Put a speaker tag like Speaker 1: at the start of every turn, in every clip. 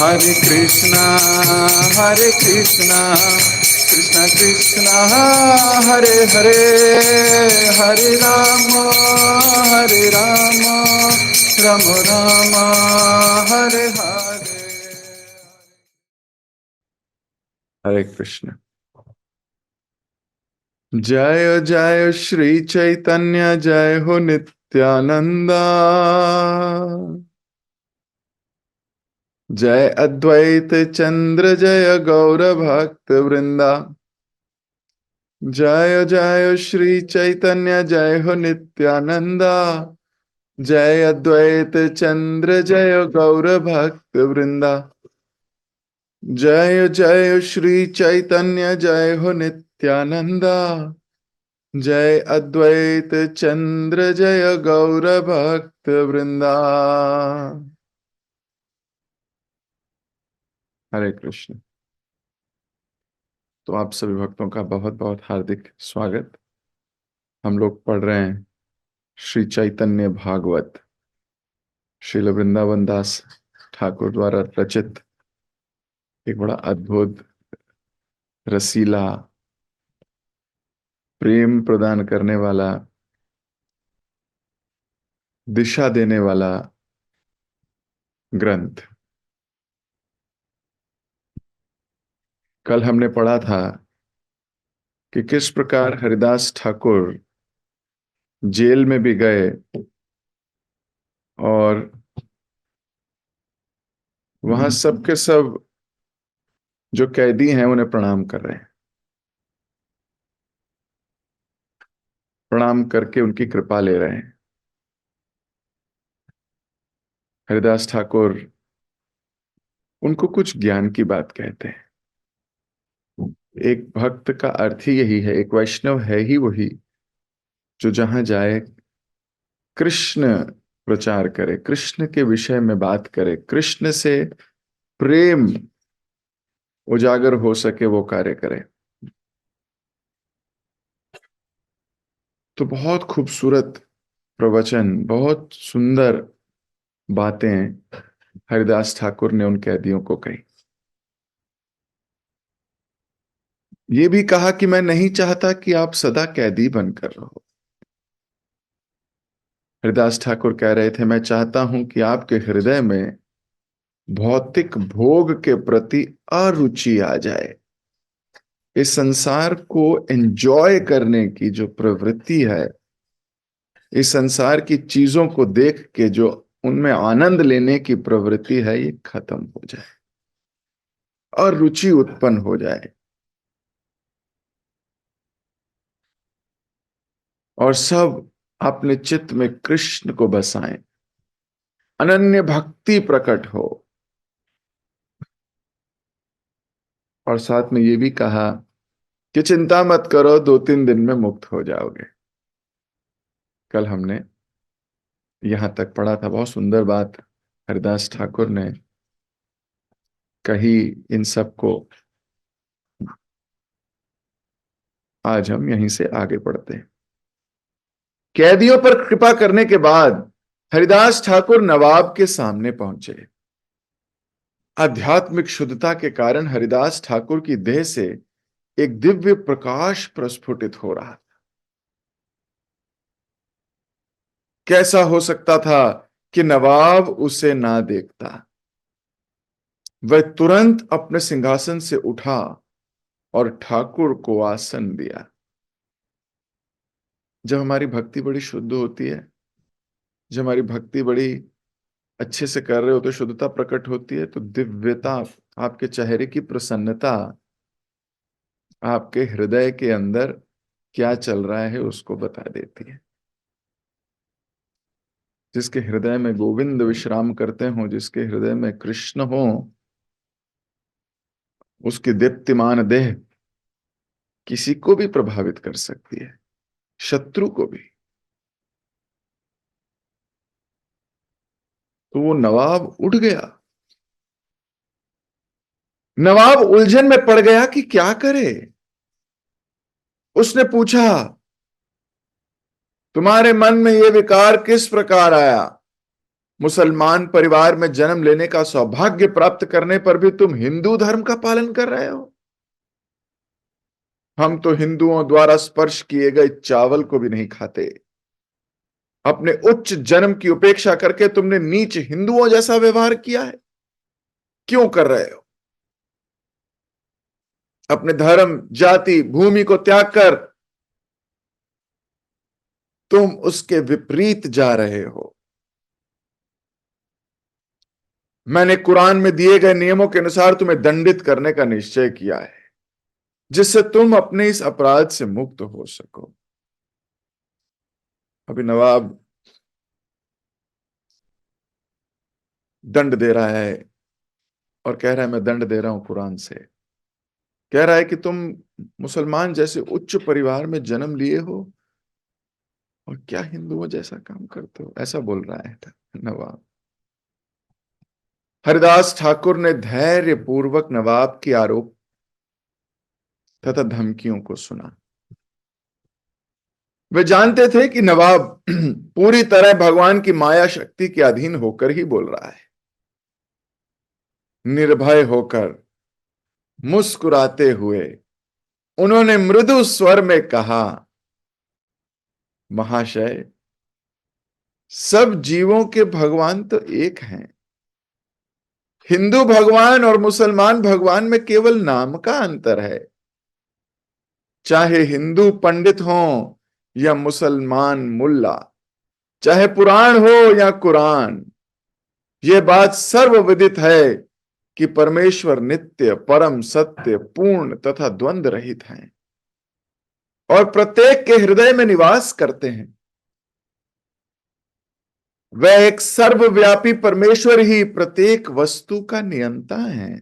Speaker 1: Hare Krishna, Hare Krishna, Krishna Krishna, Hare Hare, Hare Rama, Hare Rama, Rama Rama, Hare Hare. Hare Krishna. जय जय श्री चैतन्य, जय हो नित्यानंदा, जय अद्वैत चंद्र, जय गौर भक्त वृंदा। जय जय श्री चैतन्य, जय हो नित्यानंदा, जय अद्वैत चंद्र, जय गौर भक्त वृंदा। जय जय श्री चैतन्य, जय हो नित्यानंदा, जय अद्वैत चंद्र, जय गौर भक्त वृंदा। हरे कृष्ण। तो आप सभी भक्तों का बहुत बहुत हार्दिक स्वागत। हम लोग पढ़ रहे हैं श्री चैतन्य भागवत, श्रील वृंदावन दास ठाकुर द्वारा रचित एक बड़ा अद्भुत, रसीला, प्रेम प्रदान करने वाला, दिशा देने वाला ग्रंथ। कल हमने पढ़ा था कि किस प्रकार हरिदास ठाकुर जेल में भी गए और वहां सब के सब जो कैदी हैं उन्हें प्रणाम कर रहे हैं, प्रणाम करके उनकी कृपा ले रहे हैं। हरिदास ठाकुर उनको कुछ ज्ञान की बात कहते हैं। एक भक्त का अर्थ ही यही है, एक वैष्णव है ही वही जो जहां जाए कृष्ण प्रचार करे, कृष्ण के विषय में बात करे, कृष्ण से प्रेम उजागर हो सके वो कार्य करे। तो बहुत खूबसूरत प्रवचन, बहुत सुंदर बातें हरिदास ठाकुर ने उन कैदियों को कही। ये भी कहा कि मैं नहीं चाहता कि आप सदा कैदी बनकर रहो। हरिदास ठाकुर कह रहे थे, मैं चाहता हूं कि आपके हृदय में भौतिक भोग के प्रति अरुचि आ जाए। इस संसार को एंजॉय करने की जो प्रवृत्ति है, इस संसार की चीजों को देख के जो उनमें आनंद लेने की प्रवृत्ति है, ये खत्म हो जाए और रुचि उत्पन्न हो जाए और सब अपने चित्त में कृष्ण को बसाएं, अनन्य भक्ति प्रकट हो। और साथ में ये भी कहा कि चिंता मत करो, 2-3 दिन में मुक्त हो जाओगे। कल हमने यहां तक पढ़ा था। बहुत सुंदर बात हरिदास ठाकुर ने कही इन सब को। आज हम यहीं से आगे बढ़ते हैं। कैदियों पर कृपा करने के बाद हरिदास ठाकुर नवाब के सामने पहुंचे। आध्यात्मिक शुद्धता के कारण हरिदास ठाकुर की देह से एक दिव्य प्रकाश प्रस्फुटित हो रहा था। कैसा हो सकता था कि नवाब उसे ना देखता। वह तुरंत अपने सिंहासन से उठा और ठाकुर को आसन दिया। जब हमारी भक्ति बड़ी शुद्ध होती है, जब हमारी भक्ति बड़ी अच्छे से कर रहे हो तो शुद्धता प्रकट होती है, तो दिव्यता, आपके चेहरे की प्रसन्नता आपके हृदय के अंदर क्या चल रहा है उसको बता देती है। जिसके हृदय में गोविंद विश्राम करते हो, जिसके हृदय में कृष्ण हो, उसकी दीप्तिमान देह किसी को भी प्रभावित कर सकती है, शत्रु को भी। तो वो नवाब उठ गया। नवाब उलझन में पड़ गया कि क्या करे। उसने पूछा, तुम्हारे मन में यह विकार किस प्रकार आया? मुसलमान परिवार में जन्म लेने का सौभाग्य प्राप्त करने पर भी तुम हिंदू धर्म का पालन कर रहे हो। हम तो हिंदुओं द्वारा स्पर्श किए गए चावल को भी नहीं खाते। अपने उच्च जन्म की उपेक्षा करके तुमने नीच हिंदुओं जैसा व्यवहार किया है। क्यों कर रहे हो? अपने धर्म, जाति, भूमि को त्याग कर तुम उसके विपरीत जा रहे हो। मैंने कुरान में दिए गए नियमों के अनुसार तुम्हें दंडित करने का निश्चय किया है, जिससे तुम अपने इस अपराध से मुक्त हो सको। अभी नवाब दंड दे रहा है और कह रहा है मैं दंड दे रहा हूं कुरान से। कह रहा है कि तुम मुसलमान जैसे उच्च परिवार में जन्म लिए हो और क्या हिंदुओं जैसा काम करते हो, ऐसा बोल रहा है नवाब। हरिदास ठाकुर ने धैर्य पूर्वक नवाब के आरोप तथा धमकियों को सुना। वे जानते थे कि नवाब पूरी तरह भगवान की माया शक्ति के अधीन होकर ही बोल रहा है। निर्भय होकर मुस्कुराते हुए उन्होंने मृदु स्वर में कहा, महाशय, सब जीवों के भगवान तो एक हैं। हिंदू भगवान और मुसलमान भगवान में केवल नाम का अंतर है। चाहे हिंदू पंडित हो या मुसलमान मुल्ला, चाहे पुराण हो या कुरान, यह बात सर्वविदित है कि परमेश्वर नित्य, परम सत्य, पूर्ण तथा द्वंद्व रहित हैं और प्रत्येक के हृदय में निवास करते हैं। वह एक सर्वव्यापी परमेश्वर ही प्रत्येक वस्तु का नियंता है।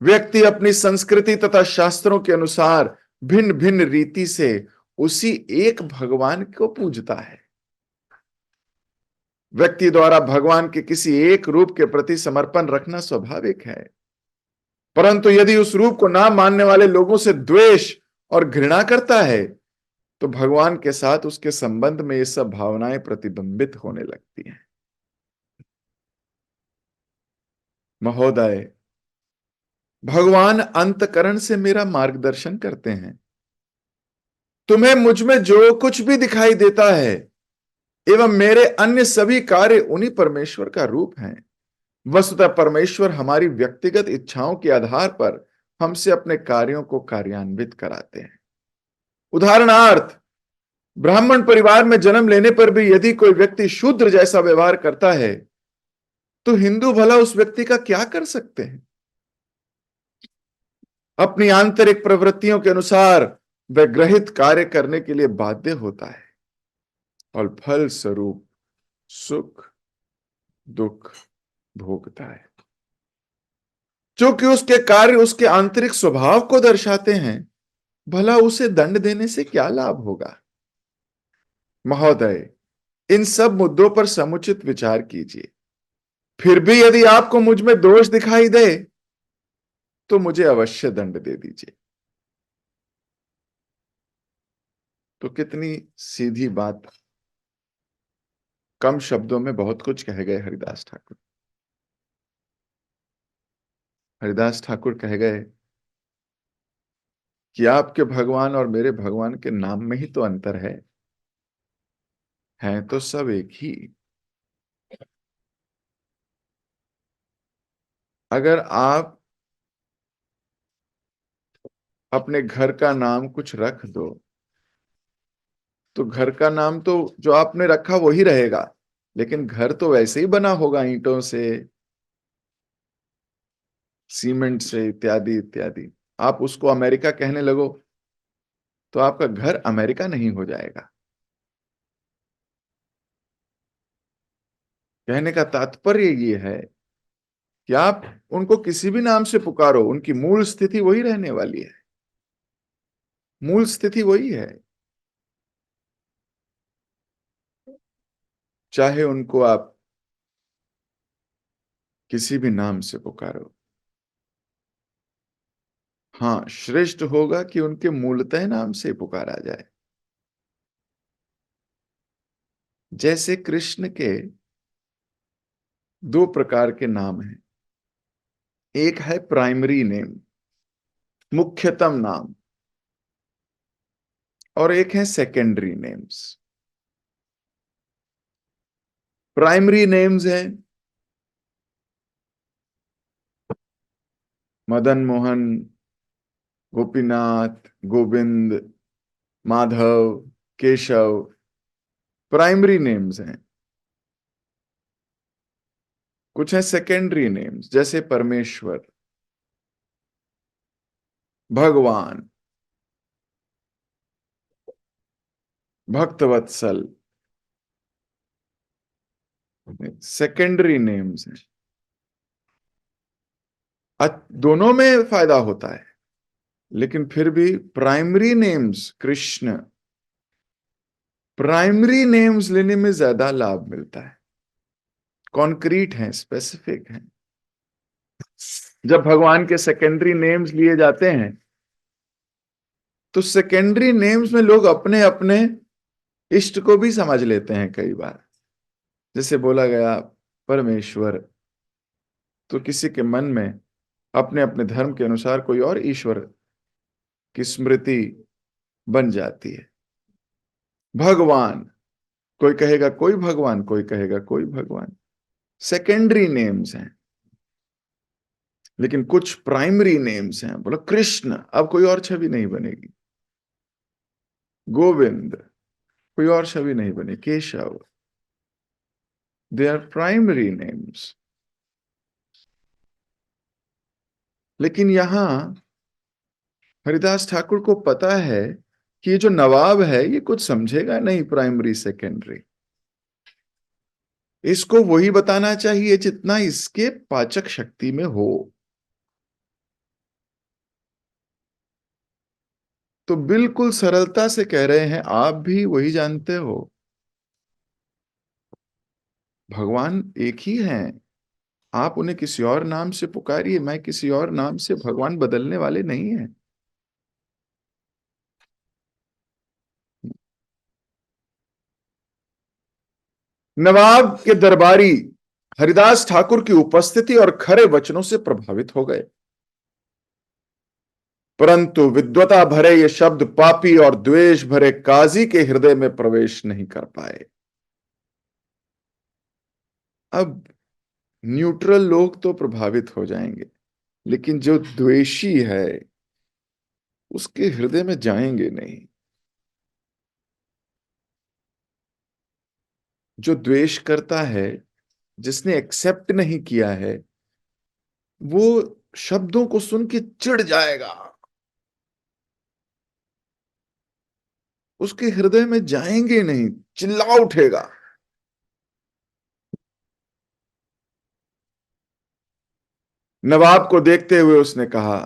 Speaker 1: व्यक्ति अपनी संस्कृति तथा शास्त्रों के अनुसार भिन्न भिन्न रीति से उसी एक भगवान को पूजता है। व्यक्ति द्वारा भगवान के किसी एक रूप के प्रति समर्पण रखना स्वाभाविक है, परंतु यदि उस रूप को ना मानने वाले लोगों से द्वेष और घृणा करता है तो भगवान के साथ उसके संबंध में ये सब भावनाएं प्रतिबिंबित होने लगती हैं। महोदय, भगवान अंतकरण से मेरा मार्गदर्शन करते हैं। तुम्हें मुझ में जो कुछ भी दिखाई देता है एवं मेरे अन्य सभी कार्य उन्हीं परमेश्वर का रूप हैं। वस्तुतः परमेश्वर हमारी व्यक्तिगत इच्छाओं के आधार पर हमसे अपने कार्यों को कार्यान्वित कराते हैं। उदाहरणार्थ, ब्राह्मण परिवार में जन्म लेने पर भी यदि कोई व्यक्ति शूद्र जैसा व्यवहार करता है तो हिंदू भला उस व्यक्ति का क्या कर सकते हैं? अपनी आंतरिक प्रवृत्तियों के अनुसार वह ग्रहित कार्य करने के लिए बाध्य होता है और फल स्वरूप सुख दुख भोगता है। क्योंकि उसके कार्य उसके आंतरिक स्वभाव को दर्शाते हैं, भला उसे दंड देने से क्या लाभ होगा? महोदय, इन सब मुद्दों पर समुचित विचार कीजिए। फिर भी यदि आपको मुझ में दोष दिखाई दे तो मुझे अवश्य दंड दे दीजिए। तो कितनी सीधी बात, कम शब्दों में बहुत कुछ कह गए हरिदास ठाकुर। हरिदास ठाकुर कह गए कि आपके भगवान और मेरे भगवान के नाम में ही तो अंतर है, हैं तो सब एक ही। अगर आप अपने घर का नाम कुछ रख दो तो घर का नाम तो जो आपने रखा वही रहेगा, लेकिन घर तो वैसे ही बना होगा, ईंटों से, सीमेंट से, इत्यादि इत्यादि। आप उसको अमेरिका कहने लगो तो आपका घर अमेरिका नहीं हो जाएगा। कहने का तात्पर्य ये है कि आप उनको किसी भी नाम से पुकारो, उनकी मूल स्थिति वही रहने वाली है। मूल स्थिति वही है। चाहे उनको आप किसी भी नाम से पुकारो, हाँ, श्रेष्ठ होगा कि उनके मूलतः नाम से पुकारा जाए। जैसे कृष्ण के दो प्रकार के नाम हैं, एक है प्राइमरी नेम, मुख्यतम नाम, और एक है सेकेंडरी नेम्स। प्राइमरी नेम्स है मदन मोहन, गोपीनाथ, गोविंद, माधव, केशव, प्राइमरी नेम्स हैं। कुछ है सेकेंडरी नेम्स, जैसे परमेश्वर, भगवान, भक्तवत्सल, सेकेंडरी नेम्स हैं। दोनों में फायदा होता है, लेकिन फिर भी primary names, Krishna, primary names लेने में ज्यादा लाभ मिलता है, कॉन्क्रीट है, स्पेसिफिक है। जब भगवान के सेकेंडरी नेम्स लिए जाते हैं तो सेकेंडरी नेम्स में लोग अपने अपने इष्ट को भी समझ लेते हैं कई बार। जैसे बोला गया परमेश्वर, तो किसी के मन में अपने अपने धर्म के अनुसार कोई और ईश्वर की स्मृति बन जाती है। भगवान, कोई कहेगा कोई भगवान, कोई कहेगा कोई भगवान, सेकेंडरी नेम्स हैं। लेकिन कुछ प्राइमरी नेम्स हैं, बोलो कृष्ण, अब कोई और छवि नहीं बनेगी, गोविंद, कोई और छवि नहीं बने, Keshav, they are primary names. लेकिन यहां हरिदास ठाकुर को पता है कि ये जो नवाब है ये कुछ समझेगा नहीं प्राइमरी सेकेंडरी, इसको वही बताना चाहिए जितना इसके पाचक शक्ति में हो। तो बिल्कुल सरलता से कह रहे हैं, आप भी वही जानते हो, भगवान एक ही हैं। आप उन्हें किसी और नाम से पुकारिए, मैं किसी और नाम से, भगवान बदलने वाले नहीं हैं। नवाब के दरबारी हरिदास ठाकुर की उपस्थिति और खरे वचनों से प्रभावित हो गए, परंतु विद्वता भरे ये शब्द पापी और द्वेष भरे काजी के हृदय में प्रवेश नहीं कर पाए। अब न्यूट्रल लोग तो प्रभावित हो जाएंगे, लेकिन जो द्वेषी है उसके हृदय में जाएंगे नहीं। जो द्वेष करता है, जिसने एक्सेप्ट नहीं किया है, वो शब्दों को सुन के चिढ़ जाएगा, उसके हृदय में जाएंगे नहीं, चिल्ला उठेगा। नवाब को देखते हुए उसने कहा,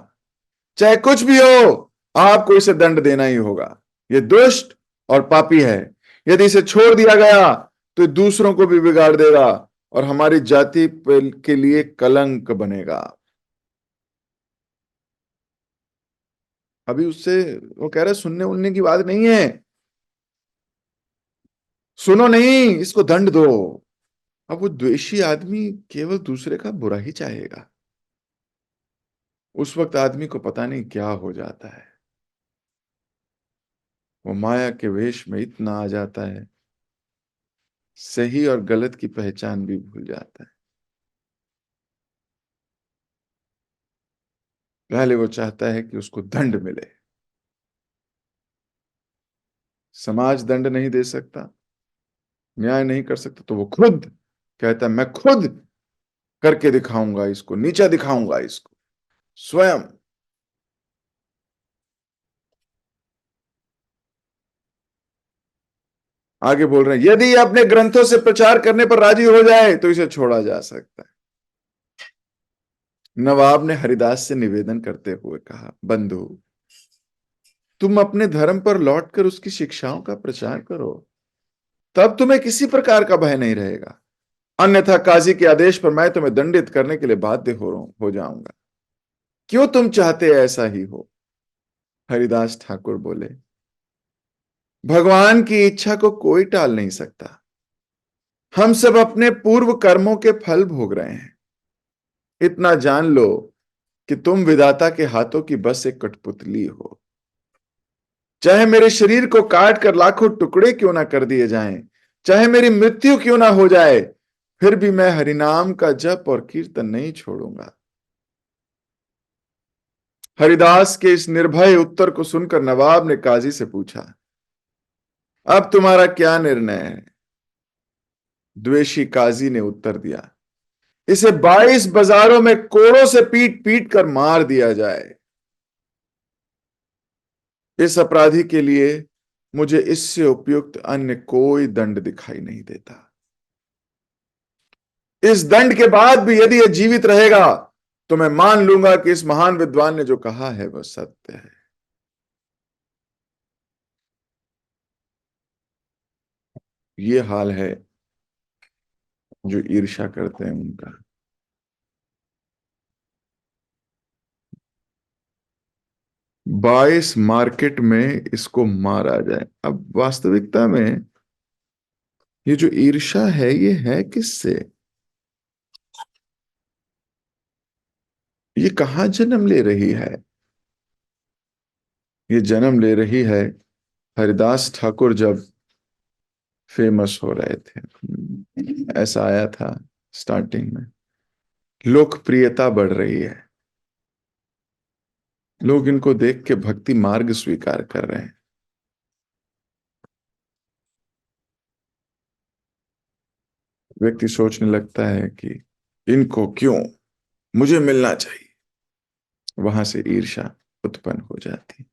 Speaker 1: चाहे कुछ भी हो, आपको इसे दंड देना ही होगा। ये दुष्ट और पापी है, यदि इसे छोड़ दिया गया तो दूसरों को भी बिगाड़ देगा और हमारी जाति के लिए कलंक बनेगा। अभी उससे वो कह रहा है सुनने उनने की बात नहीं है, सुनो नहीं, इसको दंड दो। अब वो द्वेषी आदमी केवल दूसरे का बुरा ही चाहेगा। उस वक्त आदमी को पता नहीं क्या हो जाता है, वो माया के वेश में इतना आ जाता है, सही और गलत की पहचान भी भूल जाता है। पहले वो चाहता है कि उसको दंड मिले, समाज दंड नहीं दे सकता, न्याय नहीं कर सकता, तो वो खुद कहता है मैं खुद करके दिखाऊंगा, इसको नीचा दिखाऊंगा, इसको स्वयं। आगे बोल रहे हैं, यदि ये अपने ग्रंथों से प्रचार करने पर राजी हो जाए तो इसे छोड़ा जा सकता है। नवाब ने हरिदास से निवेदन करते हुए कहा, बंधु, तुम अपने धर्म पर लौटकर उसकी शिक्षाओं का प्रचार करो, तब तुम्हें किसी प्रकार का भय नहीं रहेगा। अन्यथा काजी के आदेश पर मैं तुम्हें दंडित करने के लिए बाध्य हो जाऊंगा। क्यों तुम चाहते ऐसा ही हो? हरिदास ठाकुर बोले, भगवान की इच्छा को कोई टाल नहीं सकता, हम सब अपने पूर्व कर्मों के फल भोग रहे हैं। इतना जान लो कि तुम विधाता के हाथों की बस एक कठपुतली हो। चाहे मेरे शरीर को काट कर लाखों टुकड़े क्यों ना कर दिए जाएं, चाहे मेरी मृत्यु क्यों ना हो जाए, फिर भी मैं हरिनाम का जप और कीर्तन नहीं छोड़ूंगा। हरिदास के इस निर्भय उत्तर को सुनकर नवाब ने काजी से पूछा, अब तुम्हारा क्या निर्णय है? द्वेषी काजी ने उत्तर दिया, इसे 22 बाजारों में कोड़ों से पीट पीट कर मार दिया जाए। इस अपराधी के लिए मुझे इससे उपयुक्त अन्य कोई दंड दिखाई नहीं देता। इस दंड के बाद भी यदि यह जीवित रहेगा तो मैं मान लूंगा कि इस महान विद्वान ने जो कहा है वह सत्य है। ये हाल है जो ईर्ष्या करते हैं उनका। 22 मार्केट में इसको मारा जाए। अब वास्तविकता में ये जो ईर्ष्या है ये है किससे? ये कहां जन्म ले रही है? ये जन्म ले रही है हरिदास ठाकुर जब फेमस हो रहे थे। ऐसा आया था स्टार्टिंग में। लोकप्रियता बढ़ रही है, लोग इनको देख के भक्ति मार्ग स्वीकार कर रहे हैं। व्यक्ति सोचने लगता है कि इनको क्यों, मुझे मिलना चाहिए। वहां से ईर्ष्या उत्पन्न हो जाती,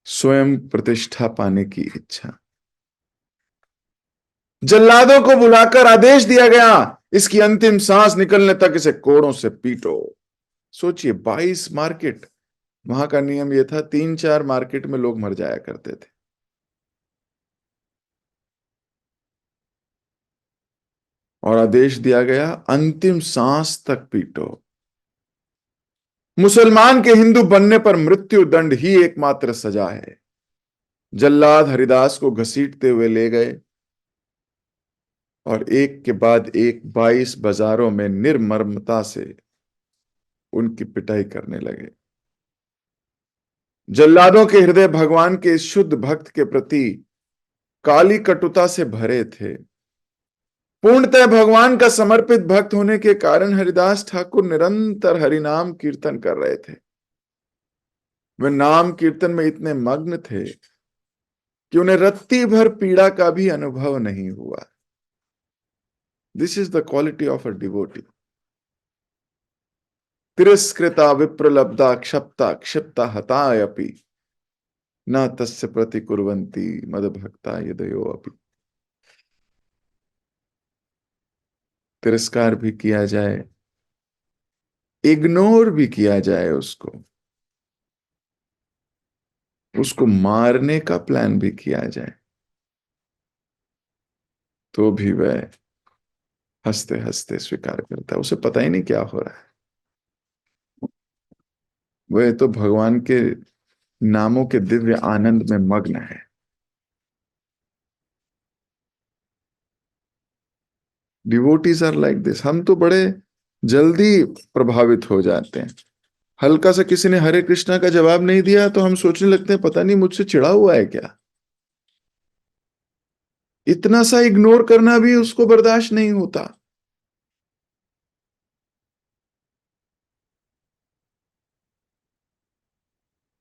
Speaker 1: स्वयं प्रतिष्ठा पाने की इच्छा। जल्लादों को बुलाकर आदेश दिया गया, इसकी अंतिम सांस निकलने तक इसे कोड़ों से पीटो। सोचिए, 22 मार्केट। वहां का नियम यह था, 3-4 मार्केट में लोग मर जाया करते थे। और आदेश दिया गया, अंतिम सांस तक पीटो। मुसलमान के हिंदू बनने पर मृत्यु दंड ही एकमात्र सजा है। जल्लाद हरिदास को घसीटते हुए ले गए और एक के बाद एक 22 बाजारों में निर्ममता से उनकी पिटाई करने लगे। जल्लादों के हृदय भगवान के इस शुद्ध भक्त के प्रति काली कटुता से भरे थे। पूर्णतः भगवान का समर्पित भक्त होने के कारण हरिदास ठाकुर निरंतर हरिनाम कीर्तन कर रहे थे। वे नाम कीर्तन में इतने मग्न थे कि उन्हें रत्ती भर पीड़ा का भी अनुभव नहीं हुआ। This is the quality of a devotee. तिरस्कृता विप्रलब्धा क्षप्ता क्षिप्ता हतायपि न तस्य प्रतिकुर्वन्ति मदभक्ता यदयो अपि। तिरस्कार भी किया जाए, इग्नोर भी किया जाए, उसको मारने का प्लान भी किया जाए, तो भी वह हंसते हंसते स्वीकार करता है। उसे पता ही नहीं क्या हो रहा है। वह तो भगवान के नामों के दिव्य आनंद में मग्न है। Devotees are like this. हम तो बड़े जल्दी प्रभावित हो जाते हैं। हल्का सा किसी ने हरे कृष्णा का जवाब नहीं दिया तो हम सोचने लगते हैं, पता नहीं मुझसे चिढ़ा हुआ है क्या। इतना सा इग्नोर करना भी उसको बर्दाश्त नहीं होता।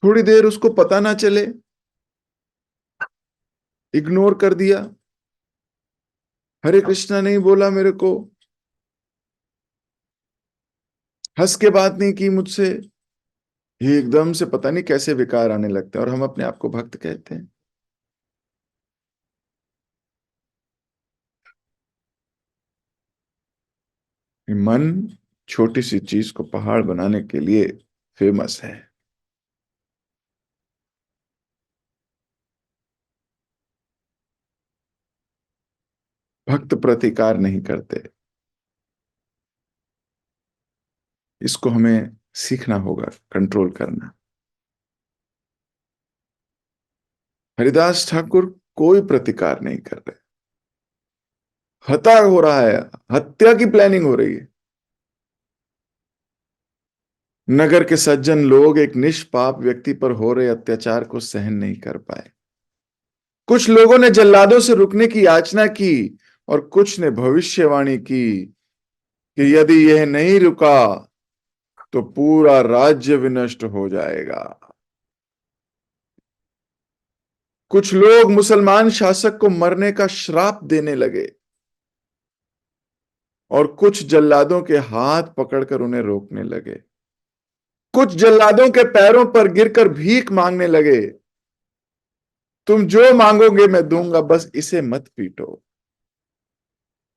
Speaker 1: थोड़ी देर उसको पता ना चले, इग्नोर कर दिया, हरे कृष्णा नहीं बोला मेरे को, हंस के बात नहीं की मुझसे। ये एकदम से पता नहीं कैसे विकार आने लगते हैं और हम अपने आप को भक्त कहते हैं। मन छोटी सी चीज को पहाड़ बनाने के लिए फेमस है। भक्त प्रतिकार नहीं करते। इसको हमें सीखना होगा, कंट्रोल करना। हरिदास ठाकुर कोई प्रतिकार नहीं कर रहे। हत्या हो रहा है, हत्या की प्लानिंग हो रही है। नगर के सज्जन लोग एक निष्पाप व्यक्ति पर हो रहे अत्याचार को सहन नहीं कर पाए। कुछ लोगों ने जल्लादों से रुकने की याचना की और कुछ ने भविष्यवाणी की कि यदि यह नहीं रुका तो पूरा राज्य विनष्ट हो जाएगा। कुछ लोग मुसलमान शासक को मरने का श्राप देने लगे और कुछ जल्लादों के हाथ पकड़कर उन्हें रोकने लगे। कुछ जल्लादों के पैरों पर गिरकर भीख मांगने लगे, तुम जो मांगोगे मैं दूंगा, बस इसे मत पीटो।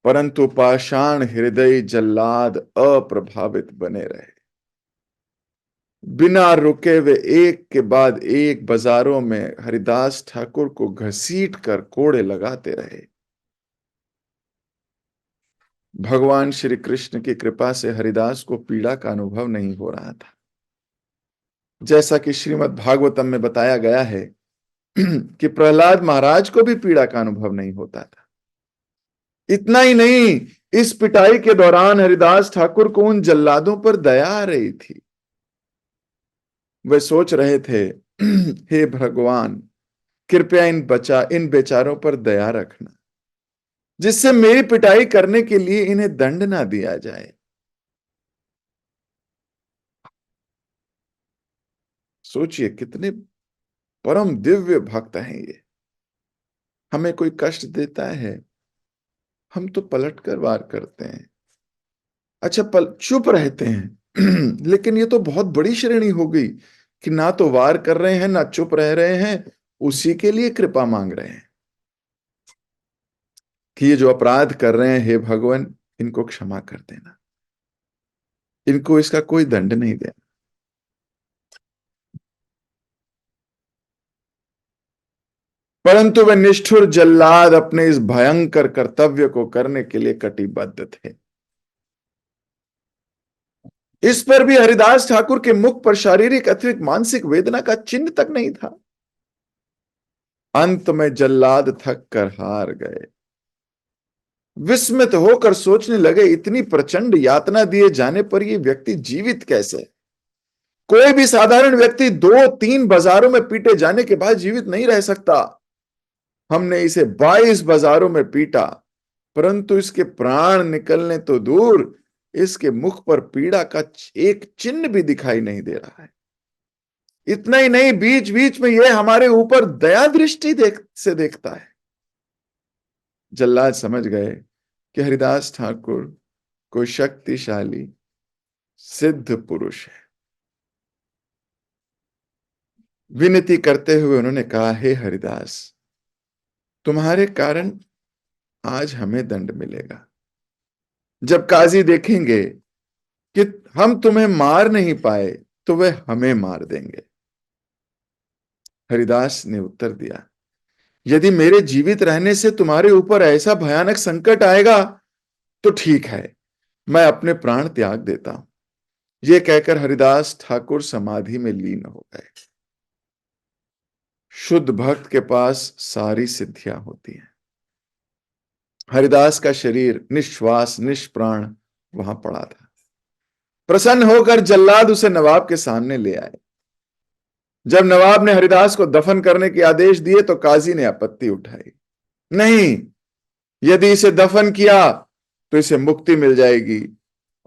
Speaker 1: परंतु पाषाण हृदय जल्लाद अप्रभावित बने रहे। बिना रुके वे एक के बाद एक बाजारों में हरिदास ठाकुर को घसीट कर कोड़े लगाते रहे। भगवान श्री कृष्ण की कृपा से हरिदास को पीड़ा का अनुभव नहीं हो रहा था। जैसा कि श्रीमद् भागवतम में बताया गया है कि प्रहलाद महाराज को भी पीड़ा का अनुभव नहीं होता था। इतना ही नहीं, इस पिटाई के दौरान हरिदास ठाकुर को उन जल्लादों पर दया आ रही थी। वे सोच रहे थे, हे भगवान, कृपया इन बेचारों पर दया रखना, जिससे मेरी पिटाई करने के लिए इन्हें दंड ना दिया जाए। सोचिए कितने परम दिव्य भक्त हैं ये। हमें कोई कष्ट देता है, हम तो पलट कर वार करते हैं, अच्छा पल चुप रहते हैं। लेकिन ये तो बहुत बड़ी श्रेणी हो गई कि ना तो वार कर रहे हैं ना चुप रह रहे हैं, उसी के लिए कृपा मांग रहे हैं कि ये जो अपराध कर रहे हैं, हे भगवान, इनको क्षमा कर देना, इनको इसका कोई दंड नहीं देना। परंतु वे निष्ठुर जल्लाद अपने इस भयंकर कर्तव्य को करने के लिए कटिबद्ध थे। इस पर भी हरिदास ठाकुर के मुख पर शारीरिक अतिरिक्त मानसिक वेदना का चिन्ह तक नहीं था। अंत में जल्लाद थक कर हार गए। विस्मित होकर सोचने लगे, इतनी प्रचंड यातना दिए जाने पर यह व्यक्ति जीवित कैसे? कोई भी साधारण व्यक्ति 2-3 बाजारों में पीटे जाने के बाद जीवित नहीं रह सकता। हमने इसे 22 बाजारों में पीटा, परंतु इसके प्राण निकलने तो दूर, इसके मुख पर पीड़ा का एक चिन्ह भी दिखाई नहीं दे रहा है। इतना ही नहीं, बीच बीच में यह हमारे ऊपर दया दृष्टि से देखता है। जल्लाद समझ गए कि हरिदास ठाकुर कोई शक्तिशाली सिद्ध पुरुष है। विनती करते हुए उन्होंने कहा, हे हरिदास, तुम्हारे कारण आज हमें दंड मिलेगा। जब काजी देखेंगे कि हम तुम्हें मार नहीं पाए तो वे हमें मार देंगे। हरिदास ने उत्तर दिया, यदि मेरे जीवित रहने से तुम्हारे ऊपर ऐसा भयानक संकट आएगा तो ठीक है, मैं अपने प्राण त्याग देता हूं। यह कहकर हरिदास ठाकुर समाधि में लीन हो गए। शुद्ध भक्त के पास सारी सिद्धियां होती हैं। हरिदास का शरीर निश्वास निष्प्राण वहां पड़ा था। प्रसन्न होकर जल्लाद उसे नवाब के सामने ले आए। जब नवाब ने हरिदास को दफन करने के आदेश दिए तो काजी ने आपत्ति उठाई, नहीं, यदि इसे दफन किया तो इसे मुक्ति मिल जाएगी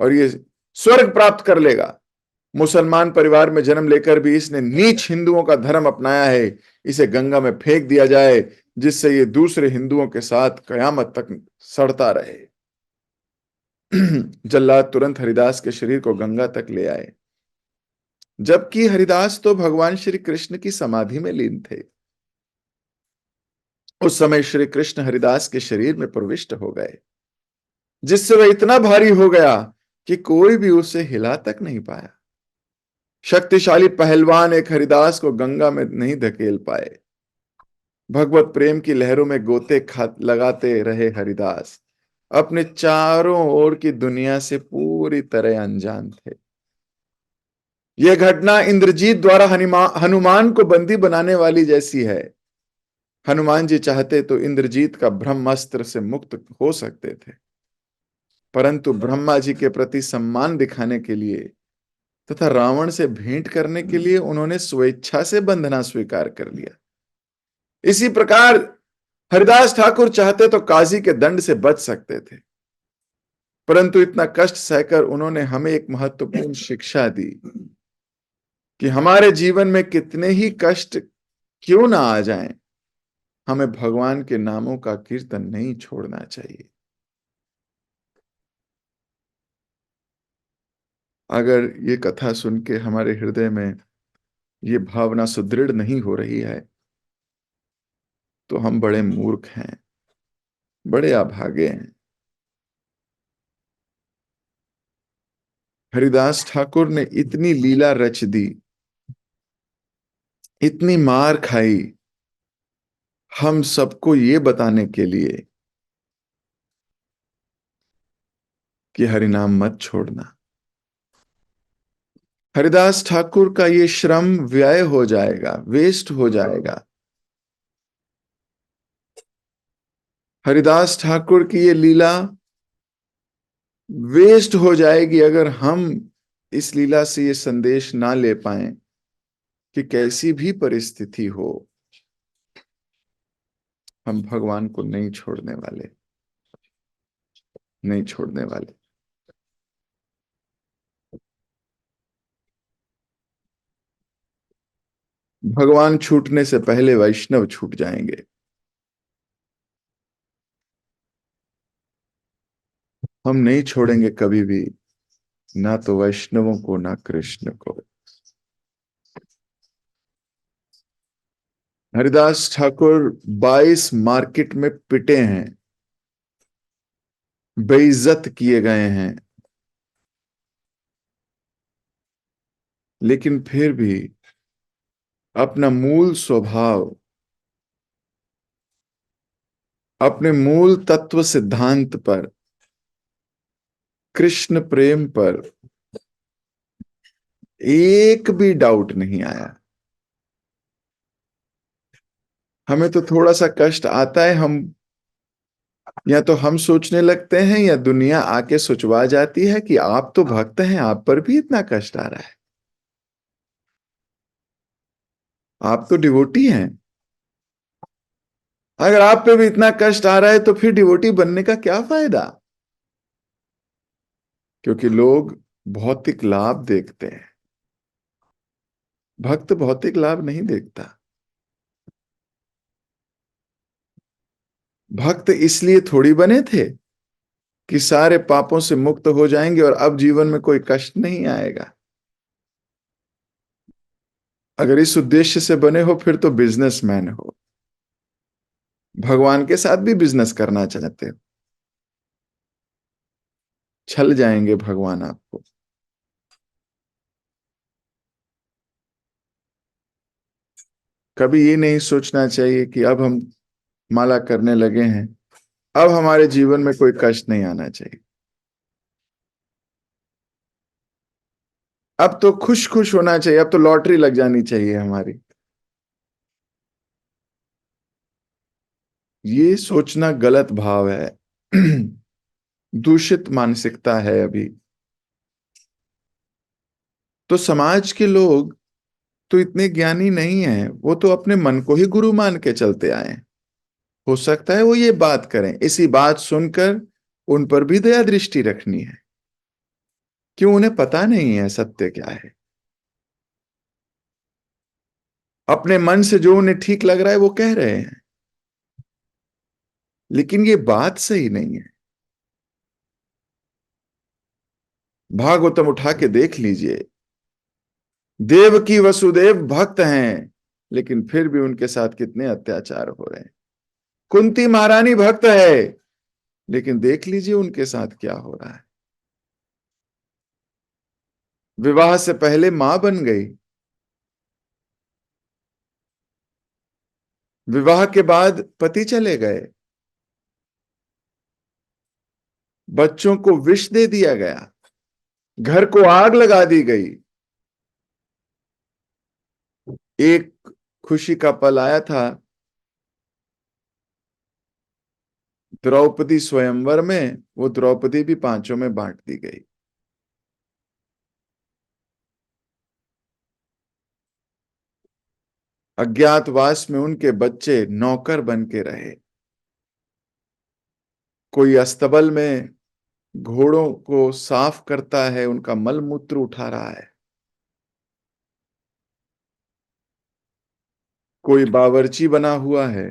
Speaker 1: और ये स्वर्ग प्राप्त कर लेगा। मुसलमान परिवार में जन्म लेकर भी इसने नीच हिंदुओं का धर्म अपनाया है, इसे गंगा में फेंक दिया जाए, जिससे ये दूसरे हिंदुओं के साथ कयामत तक सड़ता रहे। जल्लाद तुरंत हरिदास के शरीर को गंगा तक ले आए, जबकि हरिदास तो भगवान श्री कृष्ण की समाधि में लीन थे। उस समय श्री कृष्ण हरिदास के शरीर में प्रविष्ट हो गए, जिससे वह इतना भारी हो गया कि कोई भी उसे हिला तक नहीं पाया। शक्तिशाली पहलवान एक हरिदास को गंगा में नहीं धकेल पाए। भगवत प्रेम की लहरों में गोते लगाते रहे हरिदास अपने चारों ओर की दुनिया से पूरी तरह अनजान थे। यह घटना इंद्रजीत द्वारा हनुमान को बंदी बनाने वाली जैसी है। हनुमान जी चाहते तो इंद्रजीत का ब्रह्मास्त्र से मुक्त हो सकते थे, परंतु ब्रह्मा जी के प्रति सम्मान दिखाने के लिए तथा रावण से भेंट करने के लिए उन्होंने स्वेच्छा से बंधना स्वीकार कर लिया। इसी प्रकार हरिदास ठाकुर चाहते तो काजी के दंड से बच सकते थे, परंतु इतना कष्ट सहकर उन्होंने हमें एक महत्वपूर्ण शिक्षा दी कि हमारे जीवन में कितने ही कष्ट क्यों ना आ जाएं, हमें भगवान के नामों का कीर्तन नहीं छोड़ना चाहिए। अगर ये कथा सुन के हमारे हृदय में ये भावना सुदृढ़ नहीं हो रही है तो हम बड़े मूर्ख हैं, बड़े अभागे हैं। हरिदास ठाकुर ने इतनी लीला रच दी, इतनी मार खाई, हम सबको ये बताने के लिए कि हरिनाम मत छोड़ना। हरिदास ठाकुर का ये श्रम व्यय हो जाएगा, वेस्ट हो जाएगा। हरिदास ठाकुर की ये लीला वेस्ट हो जाएगी अगर हम इस लीला से ये संदेश ना ले पाए कि कैसी भी परिस्थिति हो, हम भगवान को नहीं छोड़ने वाले, नहीं छोड़ने वाले। भगवान छूटने से पहले वैष्णव छूट जाएंगे। हम नहीं छोड़ेंगे कभी भी, ना तो वैष्णवों को ना कृष्ण को। हरिदास ठाकुर 22 मार्केट में पिटे हैं, बेइज्जत किए गए हैं, लेकिन फिर भी अपना मूल स्वभाव, अपने मूल तत्व सिद्धांत पर, कृष्ण प्रेम पर एक भी डाउट नहीं आया। हमें तो थोड़ा सा कष्ट आता है, हम या तो हम सोचने लगते हैं या दुनिया आके सोचवा जाती है कि आप तो भक्त हैं, आप पर भी इतना कष्ट आ रहा है, आप तो डिवोटी हैं। अगर आप पे भी इतना कष्ट आ रहा है तो फिर डिवोटी बनने का क्या फायदा? क्योंकि लोग भौतिक लाभ देखते हैं, भक्त भौतिक लाभ नहीं देखता। भक्त इसलिए थोड़ी बने थे कि सारे पापों से मुक्त हो जाएंगे और अब जीवन में कोई कष्ट नहीं आएगा। अगर इस उद्देश्य से बने हो फिर तो बिजनेसमैन हो, भगवान के साथ भी बिजनेस करना चाहते हो, छल जाएंगे भगवान आपको। कभी ये नहीं सोचना चाहिए कि अब हम माला करने लगे हैं, अब हमारे जीवन में कोई कष्ट नहीं आना चाहिए, अब तो खुश खुश होना चाहिए, अब तो लॉटरी लग जानी चाहिए हमारी। ये सोचना गलत भाव है, दूषित मानसिकता है अभी। तो समाज के लोग तो इतने ज्ञानी नहीं हैं, वो तो अपने मन को ही गुरु मान के चलते आए हैं। हो सकता है वो ये बात करें, इसी बात सुनकर उन पर भी दया दृष्टि रखनी है। क्यों? उन्हें पता नहीं है सत्य क्या है। अपने मन से जो उन्हें ठीक लग रहा है वो कह रहे हैं, लेकिन ये बात सही नहीं है। भागवतम उठा के देख लीजिए, देव की वसुदेव भक्त हैं, लेकिन फिर भी उनके साथ कितने अत्याचार हो रहे हैं। कुंती महारानी भक्त है, लेकिन देख लीजिए उनके साथ क्या हो रहा है। विवाह से पहले मां बन गई, विवाह के बाद पति चले गए, बच्चों को विष दे दिया गया, घर को आग लगा दी गई। एक खुशी का पल आया था द्रौपदी स्वयंवर में वो द्रौपदी भी पांचों में बांट दी गई। अज्ञातवास में उनके बच्चे नौकर बन के रहे। कोई अस्तबल में घोड़ों को साफ करता है, उनका मल मूत्र उठा रहा है। कोई बावर्ची बना हुआ है,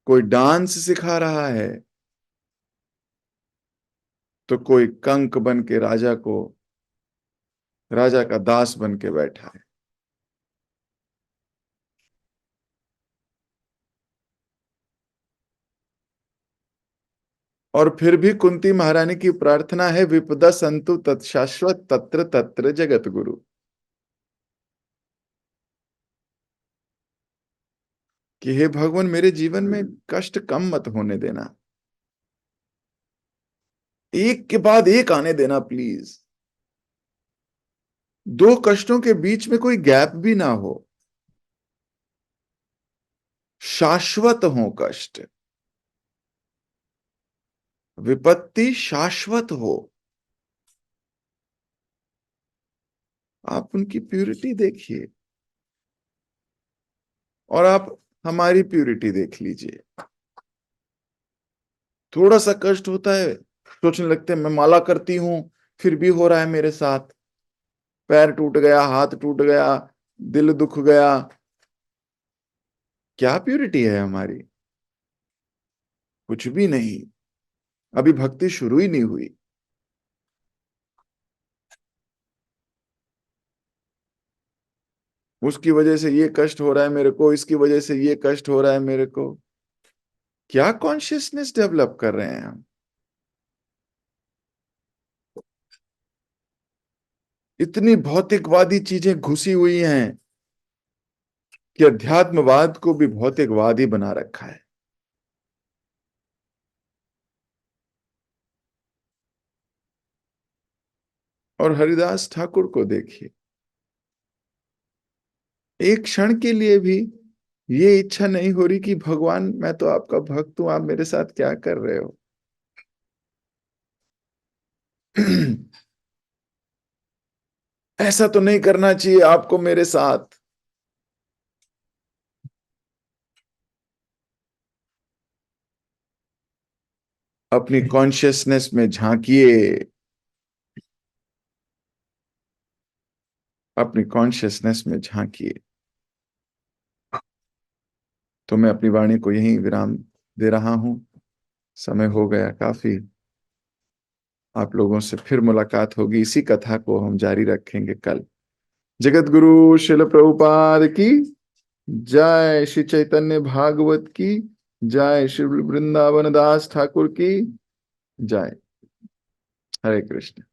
Speaker 1: कोई डांस सिखा रहा है, तो कोई कंक बन के राजा का दास बन के बैठा है। और फिर भी कुंती महारानी की प्रार्थना है, विपदा संतु तत्शाश्वत तत्र तत्र जगत गुरु, कि हे भगवान मेरे जीवन में कष्ट कम मत होने देना, एक के बाद एक आने देना प्लीज। दो कष्टों के बीच में कोई गैप भी ना हो, शाश्वत हो कष्ट, विपत्ति शाश्वत हो। आप उनकी प्यूरिटी देखिए और आप हमारी प्यूरिटी देख लीजिए। थोड़ा सा कष्ट होता है, सोचने लगते हैं मैं माला करती हूं फिर भी हो रहा है मेरे साथ, पैर टूट गया, हाथ टूट गया, दिल दुख गया। क्या प्यूरिटी है हमारी? कुछ भी नहीं। अभी भक्ति शुरू ही नहीं हुई। उसकी वजह से ये कष्ट हो रहा है मेरे को, इसकी वजह से ये कष्ट हो रहा है मेरे को। क्या कॉन्शियसनेस डेवलप कर रहे हैं हम? इतनी भौतिकवादी चीजें घुसी हुई हैं कि अध्यात्मवाद को भी भौतिकवाद ही बना रखा है। और हरिदास ठाकुर को देखिए, एक क्षण के लिए भी ये इच्छा नहीं हो रही कि भगवान मैं तो आपका भक्त हूं, आप मेरे साथ क्या कर रहे हो। ऐसा तो नहीं करना चाहिए आपको मेरे साथ। अपनी कॉन्शियसनेस में झांकिए, अपनी कॉन्शियसनेस में झांकिए। तो मैं अपनी वाणी को यहीं विराम दे रहा हूं, समय हो गया काफी। आप लोगों से फिर मुलाकात होगी, इसी कथा को हम जारी रखेंगे कल। जगत गुरु शिल प्रभुपाद की जय, श्री चैतन्य भागवत की जय, श्री वृंदावन दास ठाकुर की जय। हरे कृष्ण।